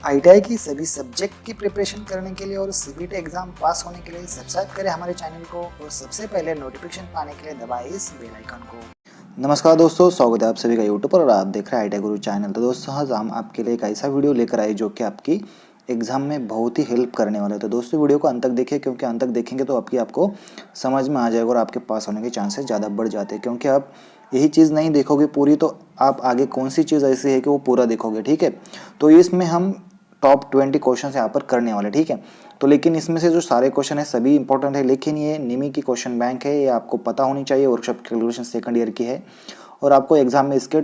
ITI की सभी subject की प्रिपरेशन करने के लिए और सीबीटी एग्जाम पास होने के लिए सब्सक्राइब करें हमारे चैनल को और सबसे पहले नोटिफिकेशन पाने के लिए दबाएं इस बेल आइकन को। नमस्कार दोस्तों, स्वागत है आप सभी का यूट्यूब पर और आप देख रहे हैं आईटीआई गुरु चैनल। तो दोस्तों आज हम आपके लिए एक ऐसा वीडियो लेकर आए जो कि आपकी एग्जाम में बहुत ही हेल्प करने वाला है। तो दोस्तों वीडियो को अंत तक देखिए, क्योंकि अंत तक देखेंगे तो आपको समझ में आ जाएगा और आपके पास होने के चांसेस ज़्यादा बढ़ जाते हैं। क्योंकि आप यही चीज़ नहीं देखोगे पूरी तो आप आगे कौन सी चीज़ ऐसी है कि वो पूरा देखोगे, ठीक है। तो इसमें हम टॉप 20 क्वेश्चन यहाँ पर करने वाले, ठीक है। तो लेकिन इसमें से जो सारे क्वेश्चन है सभी इंपॉर्टेंट है, लेकिन ये निमी की क्वेश्चन बैंक है, ये आपको पता होनी चाहिए। वर्कशॉप कैलकुलेशन सेकंड ईयर की है और आपको एग्जाम में इसके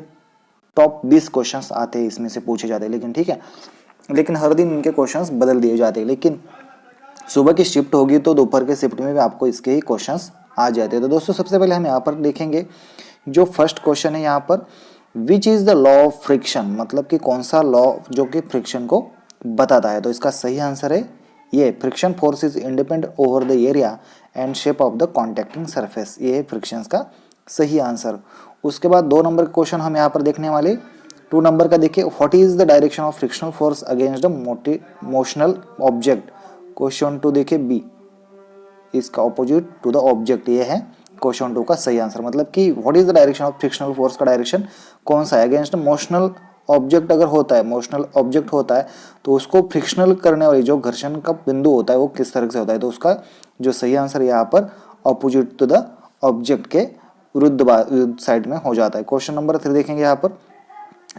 टॉप 20 क्वेश्चंस आते हैं, इसमें से पूछे जाते हैं, लेकिन ठीक है। लेकिन हर दिन इनके क्वेश्चंस बदल दिए जाते हैं, लेकिन सुबह की शिफ्ट होगी तो दोपहर के शिफ्ट में भी आपको इसके ही क्वेश्चंस आ जाते हैं। तो दोस्तों सबसे पहले हम यहाँ पर देखेंगे जो फर्स्ट क्वेश्चन है यहाँ पर, which is the law of friction, मतलब कि कौन सा लॉ जो कि फ्रिक्शन को बताता है। तो इसका सही आंसर है ये, friction force is independent over the area and shape of the contacting surface. ये है फ्रिक्शन का सही आंसर। उसके बाद 2 नंबर का क्वेश्चन हम यहाँ पर देखने वाले। 2 नंबर का देखिए, what is the direction of frictional force against the motional object. Question 2 देखिए बी, इसका ऑपोजिट टू द ऑब्जेक्ट, ये है क्वेश्चन 2 का सही आंसर। मतलब कि what is the direction of frictional force का डायरेक्शन कौन सा है अगेंस्ट मोशनल ऑब्जेक्ट। अगर होता है मोशनल ऑब्जेक्ट होता है तो उसको फ्रिक्शनल करने वाली जो घर्षण का बिंदु होता है वो किस तरह से होता है। तो उसका जो सही आंसर यहाँ पर ऑपोजिट टू द ऑब्जेक्ट के विरुद्ध साइड में हो जाता है। क्वेश्चन नंबर 3 देखेंगे यहाँ पर,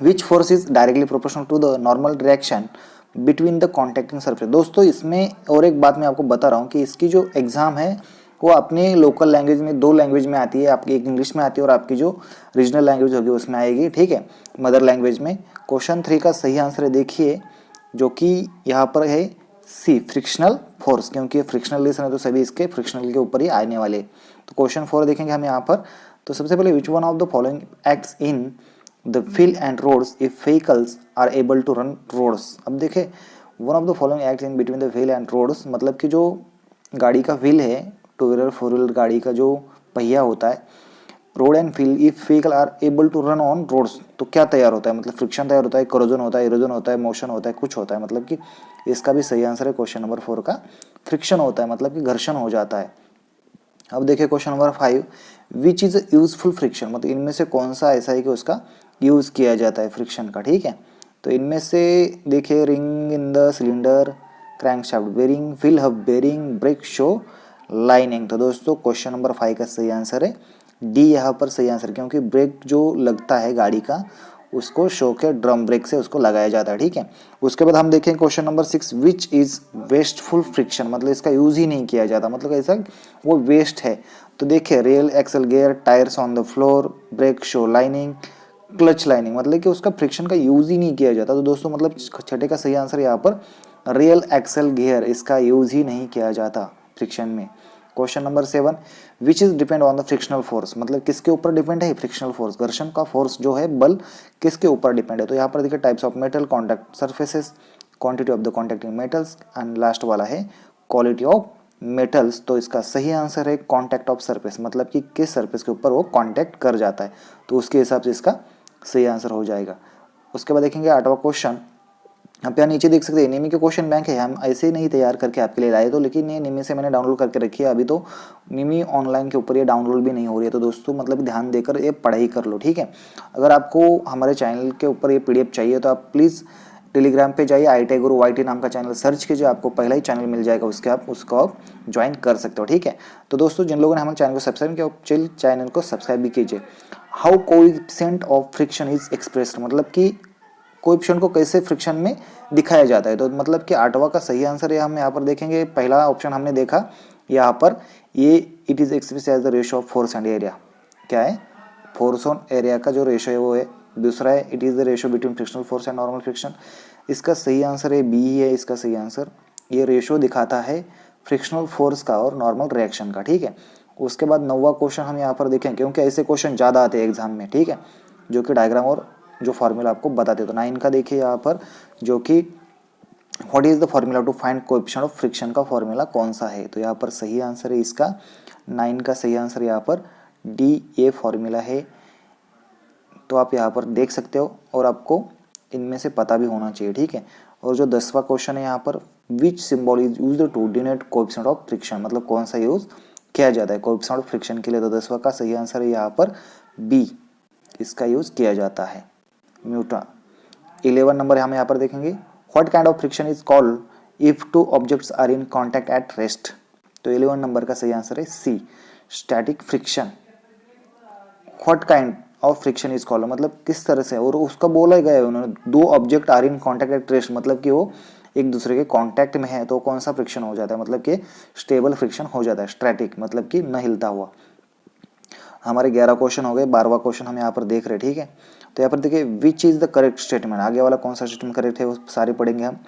which force is directly proportional to the normal direction between the contacting surface. दोस्तों इसमें और एक बात मैं आपको बता रहा हूँ कि इसकी जो एग्जाम है वो अपने लोकल लैंग्वेज में 2 लैंग्वेज में आती है, आपकी एक इंग्लिश में आती है और आपकी जो रीजनल लैंग्वेज होगी उसमें आएगी, ठीक है, मदर लैंग्वेज में। क्वेश्चन 3 का सही आंसर देखिए जो कि यहाँ पर है सी, फ्रिक्शनल फोर्स, क्योंकि फ्रिक्शनल है तो सभी इसके फ्रिक्शनल के ऊपर ही आने वाले। तो क्वेश्चन 4 देखेंगे हम यहाँ पर। तो सबसे पहले, which one of the following acts in the wheel and roads if vehicles are able to run roads. अब देखे, one of the following acts in between the wheel and roads, मतलब कि जो गाड़ी का व्हील है, 2 व्हीलर 4 व्हीलर गाड़ी का जो पहिया होता है, road and wheel if vehicle are able to run on roads, तो क्या तैयार होता है, मतलब फ्रिक्शन तैयार होता है, कोरोजन होता है, इरोजन होता है, मोशन होता है, कुछ होता है। मतलब कि इसका भी सही आंसर है क्वेश्चन नंबर 4 का, फ्रिक्शन होता है, मतलब कि घर्षण हो जाता है। अब देखिए question number 5, which is useful friction, मतलब इनमें से कौन सा ऐसा है कि उसका यूज किया जाता है फ्रिक्शन का, ठीक है। तो इनमें से देखिए, ring in the cylinder, crankshaft bearing, wheel hub bearing, brake shoe lining. तो दोस्तों क्वेश्चन नंबर 5 का सही आंसर है डी, यहाँ पर सही आंसर, क्योंकि ब्रेक जो लगता है गाड़ी का उसको शो के ड्रम ब्रेक से उसको लगाया जाता है, ठीक है। उसके बाद हम देखें question number 6, which is wasteful friction, मतलब इसका यूज ही नहीं किया जाता, मतलब ऐसा वो वेस्ट है। तो देखिए, rail axle gear, tyres on the floor, brake shoe lining, clutch lining, मतलब कि उसका फ्रिक्शन का यूज ही नहीं किया जाता। तो दोस्तों मतलब छठे का सही आंसर यहाँ पर रियल एक्सल गियर, इसका यूज ही नहीं किया जाता फ्रिक्शन में। Question number 7, which is depend on the frictional force, मतलब किसके ऊपर डिपेंड है फ्रिक्शनल फोर्स, घर्षण का फोर्स जो है, बल किसके ऊपर डिपेंड है। तो यहाँ पर देखिए, types of metal, contact surfaces, quantity of the contacting metals and last वाला है क्वालिटी ऑफ मेटल्स। तो इसका सही आंसर है कॉन्टैक्ट ऑफ सरफेस, मतलब कि किस सरफेस के ऊपर वो कॉन्टैक्ट कर जाता है, तो उसके हिसाब से इसका सही आंसर हो जाएगा। उसके बाद देखेंगे 8वां क्वेश्चन। आप यहाँ नीचे देख सकते हैं निमी के क्वेश्चन बैंक है, हम ऐसे ही नहीं तैयार करके आपके लिए लाए, तो लेकिन ये निमी से मैंने डाउनलोड करके रखी है। अभी तो निमी ऑनलाइन के ऊपर ये डाउनलोड भी नहीं हो रही है, तो दोस्तों मतलब ध्यान देकर ये पढ़ाई कर लो, ठीक है। अगर आपको हमारे चैनल के ऊपर ये PDF चाहिए तो आप प्लीज़ टेलीग्राम पे जाइए, आईटीआई गुरु YT नाम का चैनल सर्च कीजिए, आपको पहला ही चैनल मिल जाएगा, उसको आप ज्वाइन कर सकते हो, ठीक है। तो दोस्तों जिन लोगों ने हमारे चैनल को सब्सक्राइब किया, चैनल को सब्सक्राइब भी कीजिए। How coefficient of friction is expressed, मतलब कि कोएफिशिएंट को कैसे फ्रिक्शन में दिखाया जाता है। तो मतलब कि 8वां का सही आंसर है, हम यहाँ पर देखेंगे, पहला ऑप्शन हमने देखा यहाँ पर, ये it is expressed as the ratio of force and area, क्या है, फोर्स ऑन एरिया का जो रेशियो है वो है। दूसरा है it is the ratio between frictional force and normal friction, इसका सही आंसर है बी ही है इसका सही आंसर। ये रेशियो दिखाता है फ्रिक्शनल फोर्स का और नॉर्मल रिएक्शन का, ठीक है। उसके बाद 9वां क्वेश्चन हम यहाँ पर देखें, क्योंकि ऐसे क्वेश्चन ज़्यादा आते हैं एग्जाम में, ठीक है, जो कि डायग्राम और जो फार्मूला आपको बताते। तो 9 का देखिए यहाँ पर, जो कि what is the formula to find coefficient of friction का फार्मूला कौन सा है। तो यहाँ पर सही आंसर है इसका 9 का सही आंसर यहाँ पर डी, ये फार्मूला है। तो आप यहाँ पर देख सकते हो और आपको इनमें से पता भी होना चाहिए, ठीक है। और जो 10वां क्वेश्चन है यहाँ पर, which symbol is used to denote coefficient of friction, मतलब कौन सा यूज किया जाता है कोएफिशिएंट ऑफ फ्रिक्शन के लिए। तो 10वां का सही आंसर है यहाँ पर बी, इसका यूज किया जाता है, म्यूटा। 11 नंबर हम यहाँ पर देखेंगे, what kind of friction is called if two objects are in contact at rest. तो 11 नंबर का सही आंसर है c, static friction. What kind of friction is called, मतलब किस तरह से, और उसका बोला गया है उन्होंने, दो object are in contact at rest, मतलब कि वो एक दूसरे के कांटेक्ट में है तो कौन सा फ्रिक्शन हो जाता है, मतलब कि स्टेबल फ्रिक्शन हो जाता है, स्टैटिक मतलब कि न हिलता हुआ। हमारे 11 क्वेश्चन हो गए, 12वां क्वेश्चन हम यहाँ पर देख रहे हैं, ठीक है। तो यहाँ पर देखिए, which is the correct statement, आगे वाला कौन सा स्टेटमेंट करेक्ट है वो सारे पढ़ेंगे हम।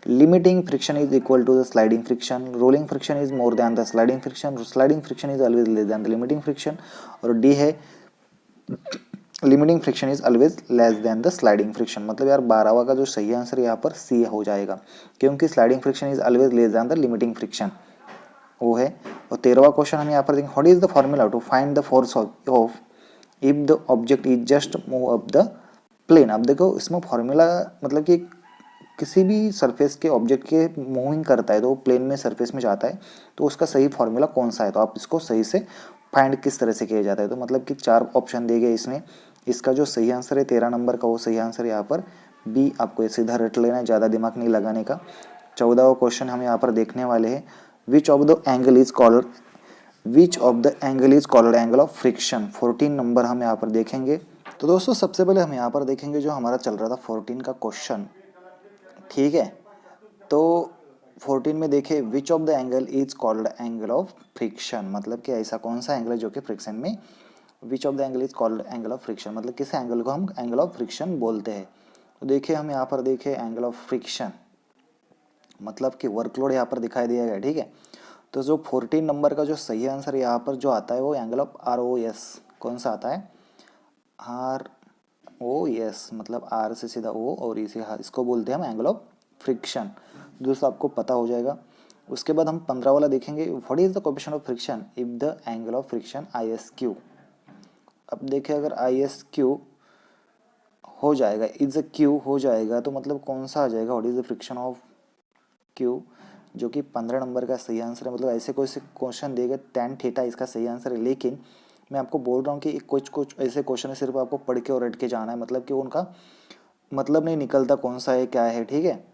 Limiting friction is equal to the sliding friction, rolling friction is more than the sliding friction, sliding friction is always less than the limiting friction, और डी है limiting friction is always less than the sliding friction. मतलब यार 12वां का जो सही answer यहाँ पर सी हो जाएगा, क्योंकि sliding friction is always less than the limiting friction, वो है। और 13वां क्वेश्चन हम यहाँ पर देखेंगे, what is the formula to find the force of if the object is just move up the plane. अब देखो इसमें फॉर्मूला मतलब कि किसी भी सरफेस के ऑब्जेक्ट के मूविंग करता है तो वो प्लेन में सरफेस में जाता है, तो उसका सही फॉर्मूला कौन सा है, तो आप इसको सही से फाइंड किस तरह से किया जाता है। तो मतलब कि 4 ऑप्शन दिए गए इसमें, इसका जो सही आंसर है 13 नंबर का, वो सही आंसर यहाँ पर बी, आपको सीधा रट लेना है, ज़्यादा दिमाग नहीं लगाने का। 14वां क्वेश्चन हम यहाँ पर देखने वाले हैं, which of the angle is called angle of friction. 14 number हम यहाँ पर देखेंगे। तो दोस्तों सबसे पहले हम यहाँ पर देखेंगे जो हमारा चल रहा था 14 का क्वेश्चन, ठीक है। तो 14 में देखे, which of the angle is called angle of friction, मतलब कि ऐसा कौन सा एंगल है जो कि फ्रिक्शन में, which of the angle is called angle of friction, मतलब किस एंगल को हम एंगल ऑफ फ्रिक्शन बोलते हैं। तो देखिए हम यहाँ पर देखे एंगल ऑफ फ्रिक्शन, मतलब कि वर्कलोड यहाँ पर दिखाई दिया गया, ठीक है। तो जो 14 नंबर का जो सही आंसर यहाँ पर जो आता है वो एंगल ऑफ ROS, कौन सा आता है, ROS, मतलब R से सीधा O और E से, इसको बोलते हैं हम एंगल ऑफ फ्रिक्शन। दोस्तों आपको पता हो जाएगा। उसके बाद हम 15 वाला देखेंगे, what is the coefficient of friction if the angle of friction ISQ। अब देखिए अगर ISQ हो जाएगा, इज Q हो जाएगा, तो मतलब कौन सा आ जाएगा, what is the friction of Q, जो कि 15 नंबर का सही आंसर है। मतलब ऐसे कोई से क्वेश्चन देगा, tan थीटा इसका सही आंसर है, लेकिन मैं आपको बोल रहा हूँ कि कुछ ऐसे क्वेश्चन है सिर्फ आपको पढ़ के और रट के जाना है, मतलब कि उनका मतलब नहीं निकलता कौन सा है क्या है, ठीक है।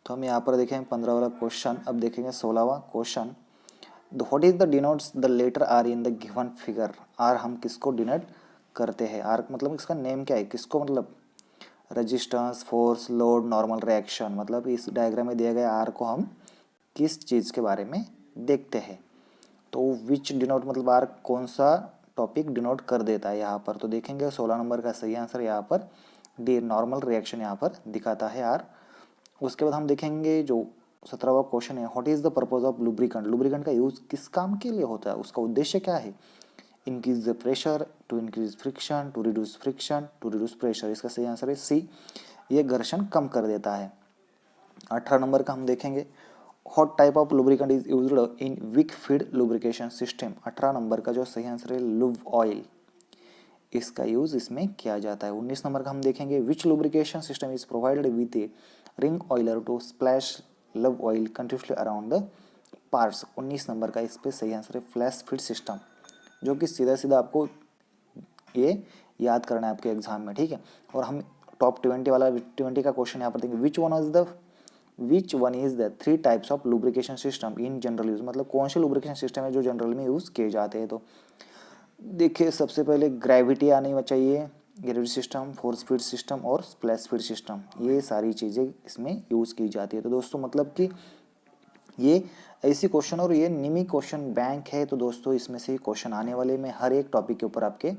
तो हम यहाँ पर देखें 15 वाला क्वेश्चन। अब देखेंगे 16वां question, what is the denotes the letter r in the given figure. R हम किसको डिनोट करते हैं, आर मतलब इसका नेम क्या है, किसको, मतलब resistance, force, load, normal reaction, मतलब इस डायग्राम में दिया गया आर को हम किस चीज़ के बारे में देखते हैं। तो विच डिनोट मतलब आर कौन सा टॉपिक डिनोट कर देता है यहाँ पर। तो देखेंगे 16 नंबर का सही आंसर यहाँ पर डी, नॉर्मल रिएक्शन यहाँ पर दिखाता है आर। उसके बाद हम देखेंगे जो 17वां क्वेश्चन है, what is the purpose of lubricant. Lubricant का यूज किस काम के लिए होता है, उसका उद्देश्य क्या है, increase the pressure, to increase friction, to reduce pressure, इसका सही आंसर है सी, ये घर्षण कम कर देता है। 18 नंबर का हम देखेंगे, what type of lubricant is used in wick feed lubrication system. 18 number का जो सही आंसर है लुब ऑयल, इसका यूज इसमें किया जाता है। 19 नंबर का हम देखेंगे, which lubrication system is provided with a ring oiler to splash love oil continuously around the parts. 19 number का इस पे सही आंसर है फ्लैश फीड सिस्टम, जो कि सीधा सीधा आपको ये याद करना है आपके एग्जाम में, ठीक है। और हम टॉप 20 वाला 20 का क्वेश्चन यहाँ पर देंगे, which one is the 3 types of lubrication system in general use, मतलब कौन से लुब्रिकेशन सिस्टम है जो जनरल में यूज किए जाते हैं। तो देखिए सबसे पहले ग्रेविटी आनी चाहिए, gravity system, force feed system और स्प्लैश फीड सिस्टम, ये सारी चीज़ें इसमें यूज़ की जाती है। तो दोस्तों मतलब कि ये ऐसी क्वेश्चन और ये निमी क्वेश्चन बैंक है, तो दोस्तों इसमें से क्वेश्चन आने वाले, मैं हर एक टॉपिक के ऊपर आपके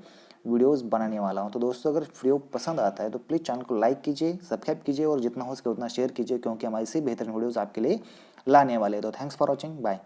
वीडियोस बनाने वाला हूं। तो दोस्तों अगर वीडियो पसंद आता है तो प्लीज़ चैनल को लाइक कीजिए, सब्सक्राइब कीजिए और जितना हो सके उतना शेयर कीजिए, क्योंकि हम ऐसे बेहतरीन वीडियोस आपके लिए लाने वाले हैं। तो थैंक्स फॉर वॉचिंग, बाय।